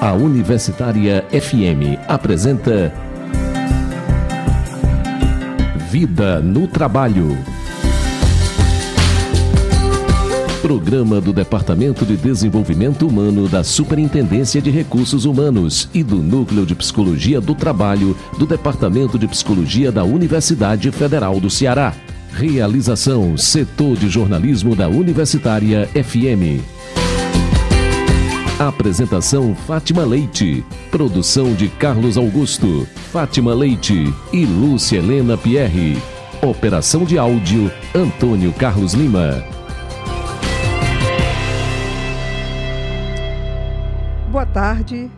A Universitária FM apresenta Vida no Trabalho. Programa do Departamento de Desenvolvimento Humano da Superintendência de Recursos Humanos e do Núcleo de Psicologia do Trabalho do Departamento de Psicologia da Universidade Federal do Ceará. Realização Setor de Jornalismo da Universitária FM. Apresentação Fátima Leite. Produção de Carlos Augusto, Fátima Leite e Lúcia Helena Pierre. Operação de áudio Antônio Carlos Lima. Boa tarde.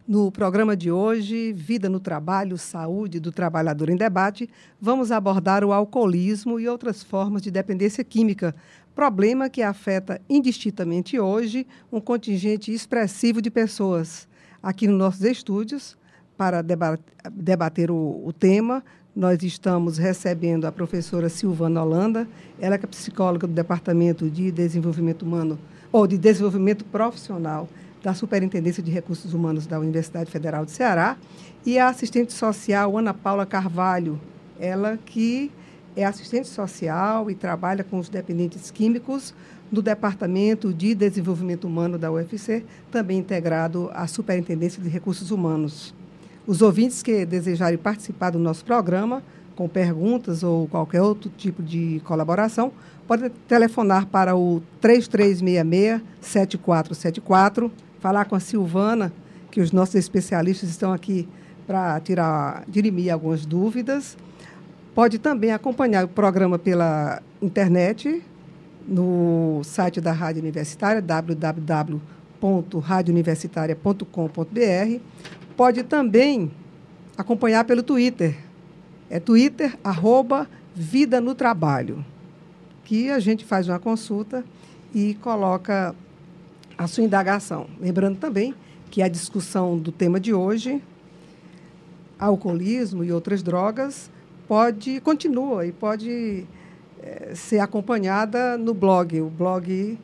No programa de hoje, Vida no Trabalho, Saúde do Trabalhador em Debate, vamos abordar o alcoolismo e outras formas de dependência química, problema que afeta indistintamente hoje um contingente expressivo de pessoas. Aqui nos nossos estúdios, para debater o tema, nós estamos recebendo a professora Silvana Holanda, ela que é psicóloga do Departamento de Desenvolvimento Humano, ou de Desenvolvimento Profissional, da Superintendência de Recursos Humanos da Universidade Federal do Ceará, e a assistente social Ana Paula Carvalho, ela que é assistente social e trabalha com os dependentes químicos do Departamento de Desenvolvimento Humano da UFC, também integrado à Superintendência de Recursos Humanos. Os ouvintes que desejarem participar do nosso programa, com perguntas ou qualquer outro tipo de colaboração, podem telefonar para o 3366-7474, falar com a Silvana, que os nossos especialistas estão aqui para dirimir algumas dúvidas. Pode também acompanhar o programa pela internet, no site da Rádio Universitária, www.radiouniversitaria.com.br. Pode também acompanhar pelo Twitter. É Twitter, @Vida no Trabalho, que a gente faz uma consulta e coloca a sua indagação. Lembrando também que a discussão do tema de hoje, alcoolismo e outras drogas, continua e pode ser acompanhada no blog, o blog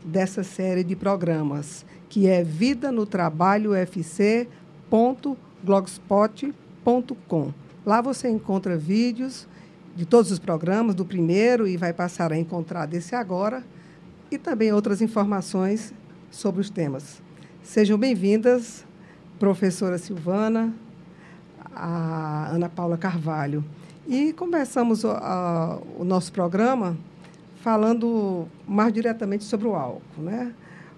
dessa série de programas, que é vidanotrabalhofc.blogspot.com. Lá você encontra vídeos de todos os programas, do primeiro, e vai passar a encontrar desse agora, e também outras informações sobre os temas. Sejam bem-vindas, professora Silvana, a Ana Paula Carvalho. E começamos o nosso programa falando mais diretamente sobre o álcool, né?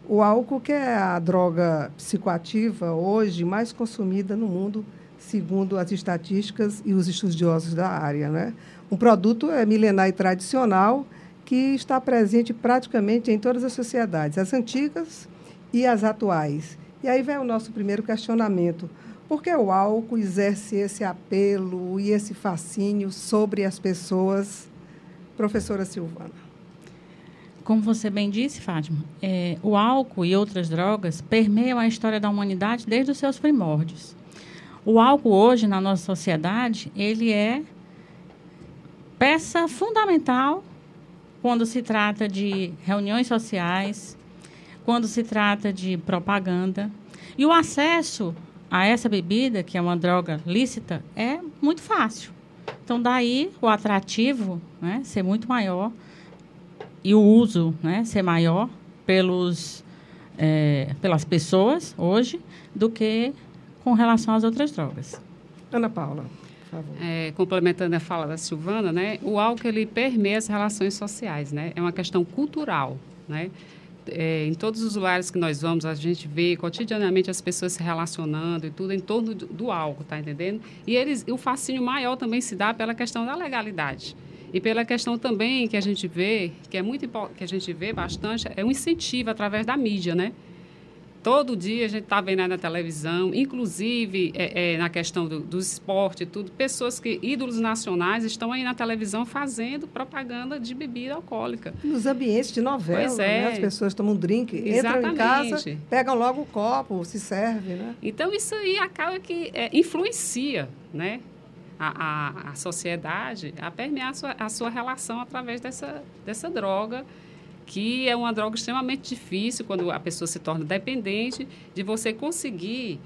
O álcool, que é a droga psicoativa hoje mais consumida no mundo, segundo as estatísticas e os estudiosos da área, né? Um produto milenar e tradicional que está presente praticamente em todas as sociedades, as antigas e as atuais. E aí vem o nosso primeiro questionamento. Por que o álcool exerce esse apelo e esse fascínio sobre as pessoas? Professora Silvana. Como você bem disse, Fátima, o álcool e outras drogas permeiam a história da humanidade desde os seus primórdios. O álcool hoje, na nossa sociedade, ele é peça fundamental quando se trata de reuniões sociais, quando se trata de propaganda. E o acesso a essa bebida, que é uma droga lícita, é muito fácil. Então, daí o atrativo, né, ser muito maior e o uso, né, ser maior pelas pessoas hoje do que com relação às outras drogas. Ana Paula, por favor. Complementando a fala da Silvana, né, o álcool ele permeia as relações sociais, né, é uma questão cultural, né? Em todos os lugares que nós vamos, a gente vê cotidianamente as pessoas se relacionando e tudo em torno do álcool, tá entendendo? E o fascínio maior também se dá pela questão da legalidade. E pela questão também que a gente vê, que a gente vê bastante, é um incentivo através da mídia, né? Todo dia a gente está vendo aí na televisão, inclusive na questão do esporte e tudo, ídolos nacionais estão aí na televisão fazendo propaganda de bebida alcoólica. Nos ambientes de novela, né? As pessoas tomam um drink, entram em casa, pegam logo o copo, se servem, né? Então, isso aí acaba que influencia, né, a sociedade a permear a sua relação através dessa droga que é uma droga extremamente difícil, quando a pessoa se torna dependente, de você conseguir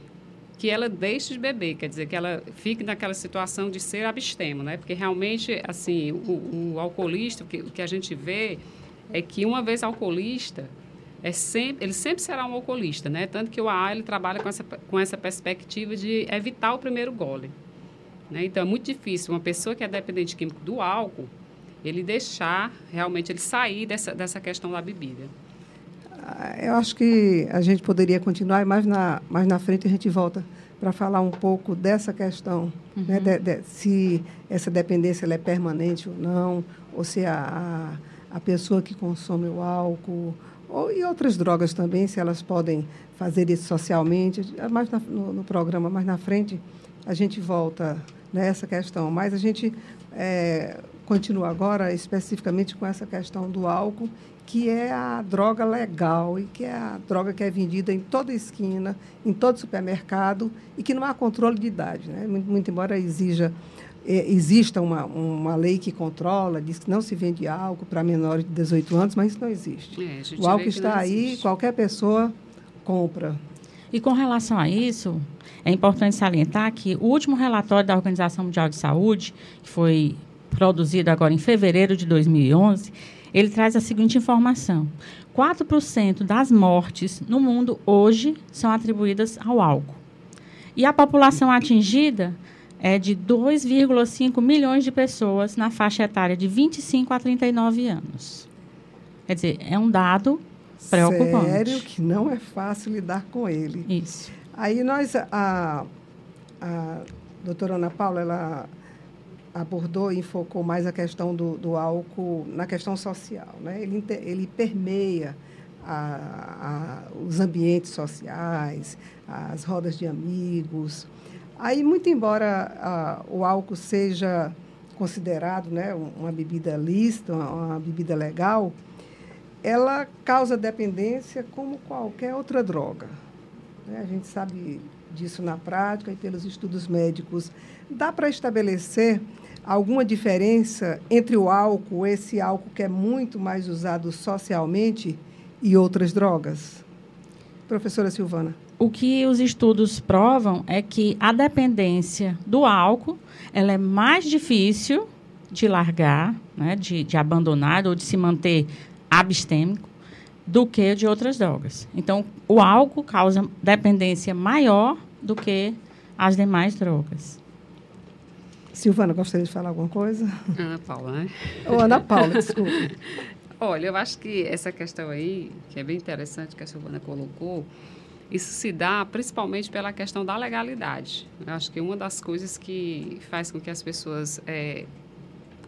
que ela deixe de beber, quer dizer, que ela fique naquela situação de ser abstêmio, né? Porque realmente, assim, o alcoolista, o que a gente vê é que uma vez alcoolista, ele sempre será um alcoolista, né? Tanto que o AA, ele trabalha com essa perspectiva de evitar o primeiro gole, né? Então, é muito difícil uma pessoa que é dependente químico do álcool, ele deixar, realmente, ele sair dessa questão da bebida. Eu acho que a gente poderia continuar, mas mais na frente a gente volta para falar um pouco dessa questão, né, se essa dependência ela é permanente ou não, ou se a pessoa que consome o álcool e outras drogas também, se elas podem fazer isso socialmente. Mais no programa, mais na frente, a gente volta nessa questão. Mas a gente continua agora especificamente com essa questão do álcool, que é a droga legal e que é a droga que é vendida em toda esquina, em todo supermercado e que não há controle de idade, né? Muito embora exista uma lei que controla, diz que não se vende álcool para menores de 18 anos, mas isso não existe. O álcool está aí, qualquer pessoa compra. E com relação a isso, é importante salientar que o último relatório da Organização Mundial de Saúde, que foi produzido agora em fevereiro de 2011, ele traz a seguinte informação: 4% das mortes no mundo hoje são atribuídas ao álcool. E a população atingida é de 2,5 milhões de pessoas na faixa etária de 25 a 39 anos. Quer dizer, é um dado preocupante. Sério, que não é fácil lidar com ele. Isso. Aí a doutora Ana Paula, ela abordou e focou mais a questão do álcool na questão social, né? Ele permeia os ambientes sociais, as rodas de amigos. Aí, muito embora o álcool seja considerado, né, uma bebida lícita, uma bebida legal, ela causa dependência como qualquer outra droga, né? A gente sabe disso na prática e pelos estudos médicos. Dá para estabelecer alguma diferença entre o álcool, esse álcool que é muito mais usado socialmente, e outras drogas? Professora Silvana. O que os estudos provam é que a dependência do álcool ela é mais difícil de largar, né, de abandonar ou de se manter abstêmico do que de outras drogas. Então, o álcool causa dependência maior do que as demais drogas. Silvana, gostaria de falar alguma coisa? Ana Paula, né? Ana Paula, desculpe. Olha, eu acho que essa questão aí, que é bem interessante que a Silvana colocou, isso se dá principalmente pela questão da legalidade. Eu acho que uma das coisas que faz com que as pessoas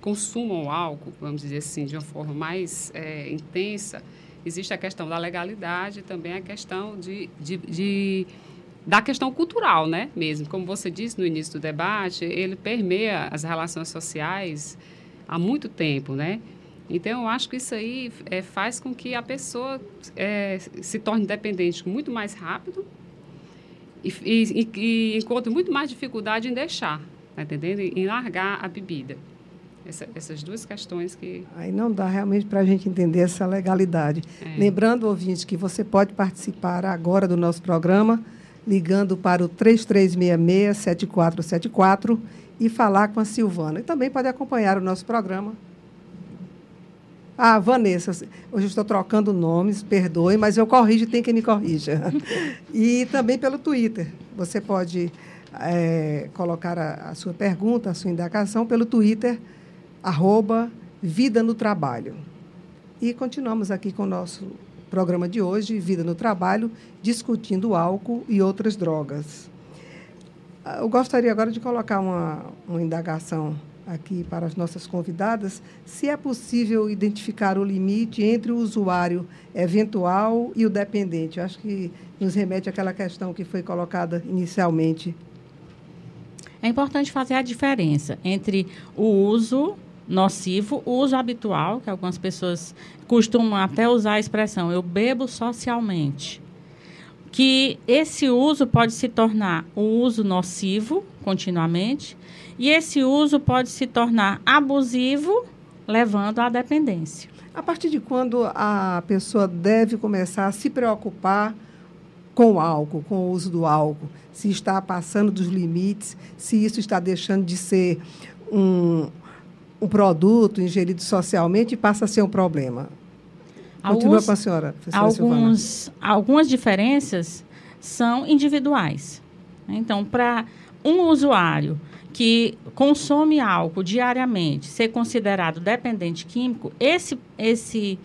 consumam o álcool, vamos dizer assim, de uma forma mais intensa, existe a questão da legalidade e também a questão da questão cultural, né, mesmo. Como você disse no início do debate, ele permeia as relações sociais há muito tempo, né? Então, eu acho que isso aí faz com que a pessoa se torne dependente muito mais rápido e encontre muito mais dificuldade em deixar, tá entendendo? Em largar a bebida. Essas duas questões que... Aí não dá realmente para a gente entender essa legalidade. Lembrando, ouvinte, que você pode participar agora do nosso programa ligando para o 3366-7474 e falar com a Silvana. E também pode acompanhar o nosso programa. Vanessa, hoje eu estou trocando nomes, perdoe, mas eu corrijo, tem quem me corrija. E também pelo Twitter. Você pode colocar a sua pergunta, a sua indagação pelo Twitter, @Vida no Trabalho. E continuamos aqui com o nosso programa de hoje, Vida no Trabalho, discutindo álcool e outras drogas. Eu gostaria agora de colocar uma indagação aqui para as nossas convidadas, se é possível identificar o limite entre o usuário eventual e o dependente. Eu acho que nos remete àquela questão que foi colocada inicialmente. É importante fazer a diferença entre o uso nocivo, o uso habitual, que algumas pessoas costumam até usar a expressão, eu bebo socialmente, que esse uso pode se tornar um uso nocivo continuamente, e esse uso pode se tornar abusivo, levando à dependência. A partir de quando a pessoa deve começar a se preocupar com o álcool, com o uso do álcool? Se está passando dos limites, se isso está deixando de ser um produto ingerido socialmente e passa a ser um problema. Continua com a senhora, professora Silvana. Algumas diferenças são individuais. Então, para um usuário que consome álcool diariamente, ser considerado dependente químico, esse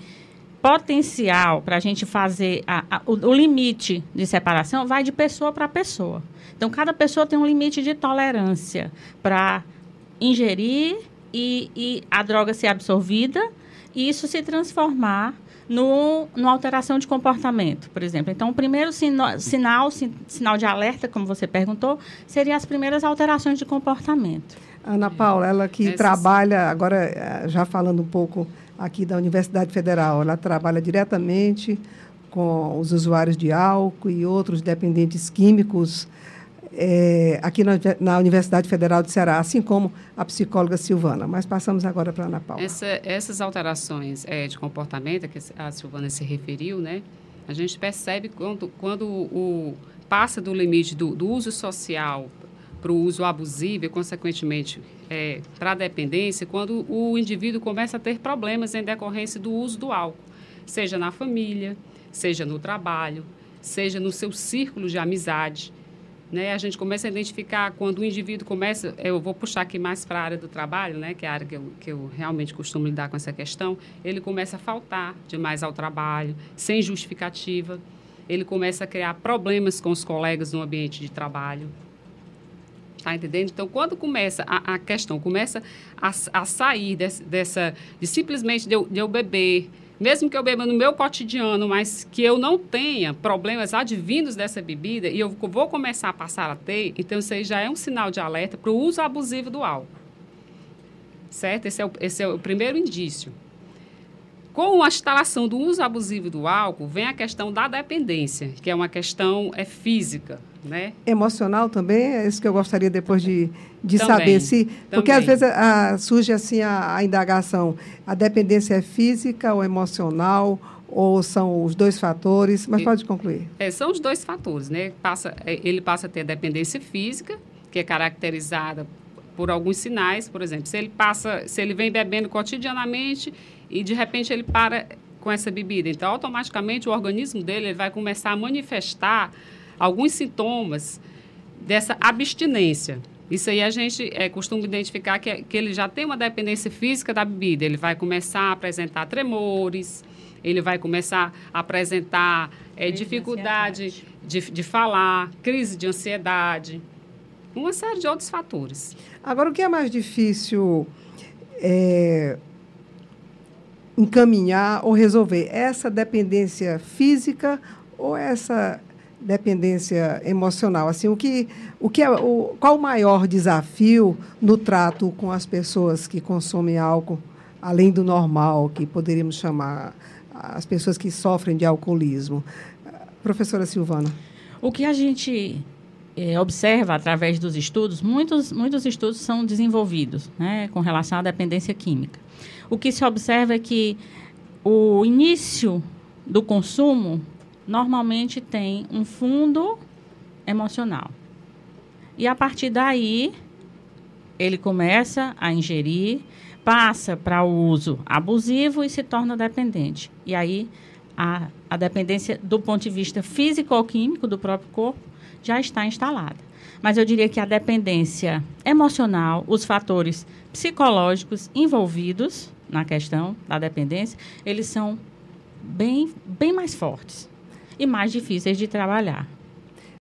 potencial para a gente fazer o limite de separação vai de pessoa para pessoa. Então, cada pessoa tem um limite de tolerância para ingerir e a droga ser absorvida e isso se transformar numa alteração de comportamento, por exemplo. Então, o primeiro sinal de alerta, como você perguntou, seria as primeiras alterações de comportamento. Ana Paula, ela que trabalha, agora já falando um pouco aqui da Universidade Federal, ela trabalha diretamente com os usuários de álcool e outros dependentes químicos aqui na Universidade Federal de Ceará, assim como a psicóloga Silvana. Mas passamos agora para a Ana Paula. Essas alterações de comportamento a que a Silvana se referiu, né? A gente percebe quando passa do limite do uso social para o uso abusivo e, consequentemente, para a dependência, quando o indivíduo começa a ter problemas em decorrência do uso do álcool, seja na família, seja no trabalho, seja no seu círculo de amizade. Né? A gente começa a identificar quando o indivíduo começa, eu vou puxar aqui mais para a área do trabalho, né? Que é a área que eu realmente costumo lidar com essa questão, ele começa a faltar demais ao trabalho, sem justificativa, ele começa a criar problemas com os colegas no ambiente de trabalho. Está entendendo? Então, quando começa a questão, começa a sair de simplesmente de eu beber, mesmo que eu beba no meu cotidiano, mas que eu não tenha problemas advindos dessa bebida e eu vou começar a passar a ter, então isso aí já é um sinal de alerta para o uso abusivo do álcool. Certo? Esse é o primeiro indício. Com a instalação do uso abusivo do álcool, vem a questão da dependência, que é uma questão física, né? Emocional também, é isso que eu gostaria depois de saber. Porque às vezes surge assim a indagação, a dependência é física ou emocional, ou são os dois fatores? Mas pode concluir. São os dois fatores, né? Ele passa a ter dependência física, que é caracterizada por alguns sinais, por exemplo, se ele vem bebendo cotidianamente e de repente ele para com essa bebida, então automaticamente o organismo dele ele vai começar a manifestar alguns sintomas dessa abstinência. Isso aí a gente costuma identificar que ele já tem uma dependência física da bebida. Ele vai começar a apresentar tremores, ele vai começar a apresentar dificuldade de falar, crise de ansiedade, uma série de outros fatores. Agora, o que é mais difícil encaminhar ou resolver? Essa dependência física ou essa dependência emocional? Assim, qual o maior desafio no trato com as pessoas que consomem álcool, além do normal, que poderíamos chamar as pessoas que sofrem de alcoolismo? Professora Silvana. O que a gente observa através dos estudos, muitos estudos são desenvolvidos, né, com relação à dependência química. O que se observa é que o início do consumo normalmente tem um fundo emocional. E, a partir daí, ele começa a ingerir, passa para o uso abusivo e se torna dependente. E aí, a dependência do ponto de vista físico-químico do próprio corpo já está instalada. Mas eu diria que a dependência emocional, os fatores psicológicos envolvidos na questão da dependência, eles são bem mais fortes e mais difíceis de trabalhar.